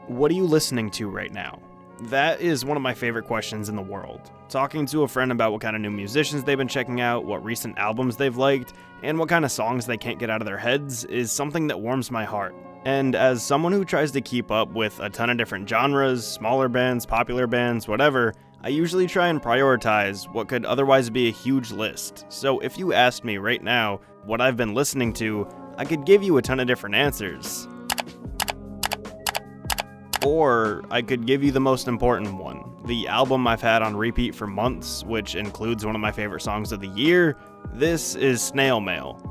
What are you listening to right now? That is one of my favorite questions in the world. Talking to a friend about what kind of new musicians they've been checking out, what recent albums they've liked, and what kind of songs they can't get out of their heads is something that warms my heart. And as someone who tries to keep up with a ton of different genres, smaller bands, popular bands, whatever, I usually try and prioritize what could otherwise be a huge list. So if you asked me right now what I've been listening to, I could give you a ton of different answers. Or I could give you the most important one, the album I've had on repeat for months, which includes one of my favorite songs of the year. This is Snail Mail.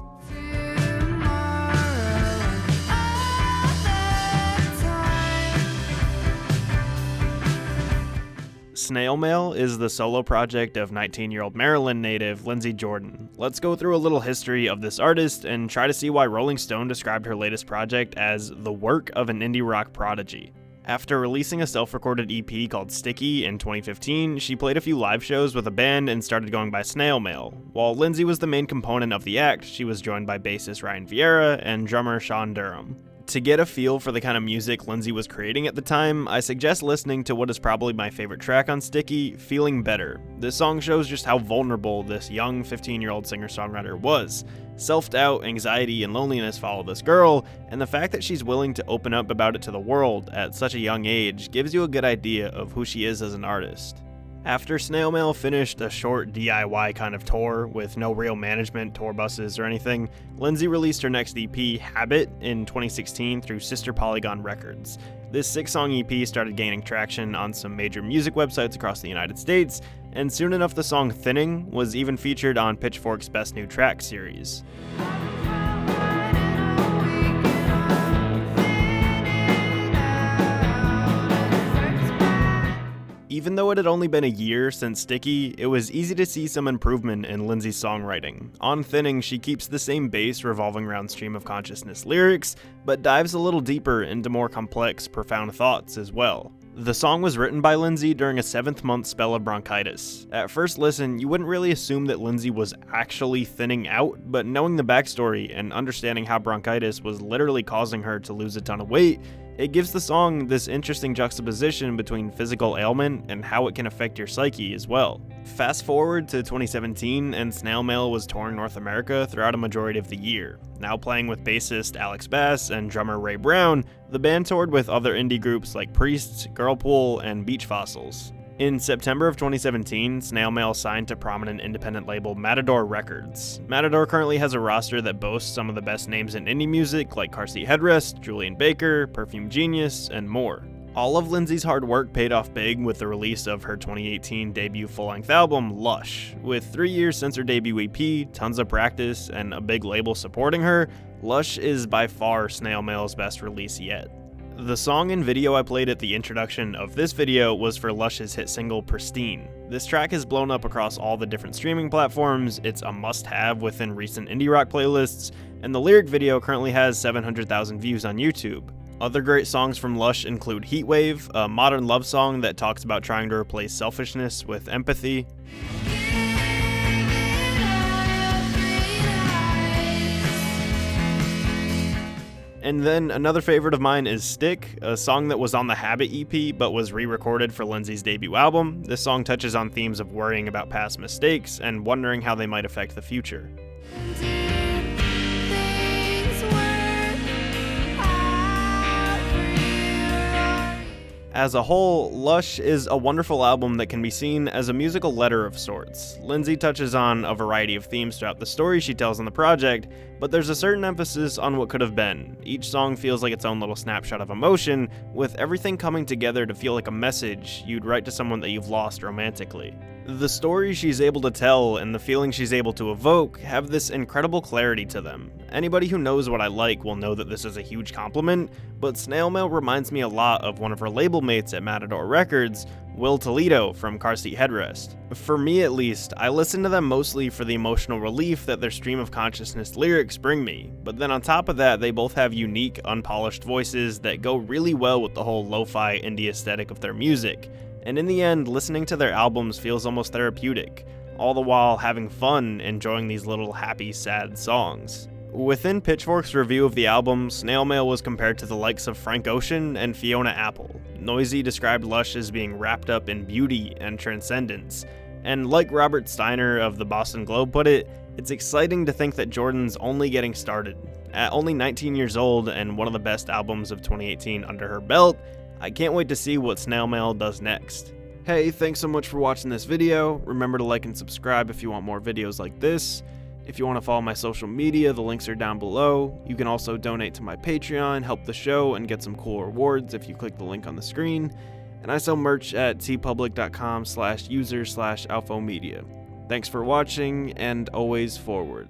Snail Mail is the solo project of 19-year-old Maryland native Lindsey Jordan. Let's go through a little history of this artist and try to see why Rolling Stone described her latest project as the work of an indie rock prodigy. After releasing a self-recorded EP called Sticky in 2015, she played a few live shows with a band and started going by Snail Mail. While Lindsey was the main component of the act, she was joined by bassist Ryan Vieira and drummer Sean Durham. To get a feel for the kind of music Lindsey was creating at the time, I suggest listening to what is probably my favorite track on Sticky, Feeling Better. This song shows just how vulnerable this young 15-year-old singer-songwriter was. Self-doubt, anxiety, and loneliness follow this girl, and the fact that she's willing to open up about it to the world at such a young age gives you a good idea of who she is as an artist. After Snail Mail finished a short DIY kind of tour with no real management, tour buses, or anything, Lindsey released her next EP, Habit, in 2016 through Sister Polygon Records. This 6-song EP started gaining traction on some major music websites across the United States, and soon enough the song Thinning was even featured on Pitchfork's Best New Track series. Even though it had only been a year since Sticky, it was easy to see some improvement in Lindsey's songwriting. On Thinning, she keeps the same bass revolving around stream of consciousness lyrics, but dives a little deeper into more complex, profound thoughts as well. The song was written by Lindsey during a 7th-month spell of bronchitis. At first listen, you wouldn't really assume that Lindsey was actually thinning out, but knowing the backstory and understanding how bronchitis was literally causing her to lose a ton of weight, it gives the song this interesting juxtaposition between physical ailment and how it can affect your psyche as well. Fast forward to 2017 and Snail Mail was touring North America throughout a majority of the year. Now playing with bassist Alex Bass and drummer Ray Brown, the band toured with other indie groups like Priests, Girlpool, and Beach Fossils. In September of 2017, Snail Mail signed to prominent independent label Matador Records. Matador currently has a roster that boasts some of the best names in indie music like Car Seat Headrest, Julian Baker, Perfume Genius, and more. All of Lindsey's hard work paid off big with the release of her 2018 debut full-length album, Lush. With 3 years since her debut EP, tons of practice, and a big label supporting her, Lush is by far Snail Mail's best release yet. The song and video I played at the introduction of this video was for Lush's hit single Pristine. This track has blown up across all the different streaming platforms, it's a must-have within recent indie rock playlists, and the lyric video currently has 700,000 views on YouTube. Other great songs from Lush include Heatwave, a modern love song that talks about trying to replace selfishness with empathy. And then another favorite of mine is Stick, a song that was on the Habit EP but was re-recorded for Lindsey's debut album. This song touches on themes of worrying about past mistakes and wondering how they might affect the future. As a whole, Lush is a wonderful album that can be seen as a musical letter of sorts. Lindsey touches on a variety of themes throughout the story she tells on the project, but there's a certain emphasis on what could have been. Each song feels like its own little snapshot of emotion, with everything coming together to feel like a message you'd write to someone that you've lost romantically. The stories she's able to tell and the feelings she's able to evoke have this incredible clarity to them. Anybody who knows what I like will know that this is a huge compliment, but Snail Mail reminds me a lot of one of her label mates at Matador Records, Will Toledo from Car Seat Headrest. For me at least, I listen to them mostly for the emotional relief that their stream of consciousness lyrics bring me, but then on top of that they both have unique, unpolished voices that go really well with the whole lo-fi indie aesthetic of their music. And in the end, listening to their albums feels almost therapeutic, all the while having fun enjoying these little happy, sad songs. Within Pitchfork's review of the album, Snail Mail was compared to the likes of Frank Ocean and Fiona Apple. Noisy described Lush as being wrapped up in beauty and transcendence. And like Robert Steiner of the Boston Globe put it, it's exciting to think that Jordan's only getting started. At only 19 years old and one of the best albums of 2018 under her belt, I can't wait to see what Snail Mail does next. Hey, thanks so much for watching this video. Remember to like and subscribe if you want more videos like this. If you want to follow my social media, the links are down below. You can also donate to my Patreon, help the show, and get some cool rewards if you click the link on the screen. And I sell merch at tpublic.com/user/alfomedia. Thanks for watching, and always forward.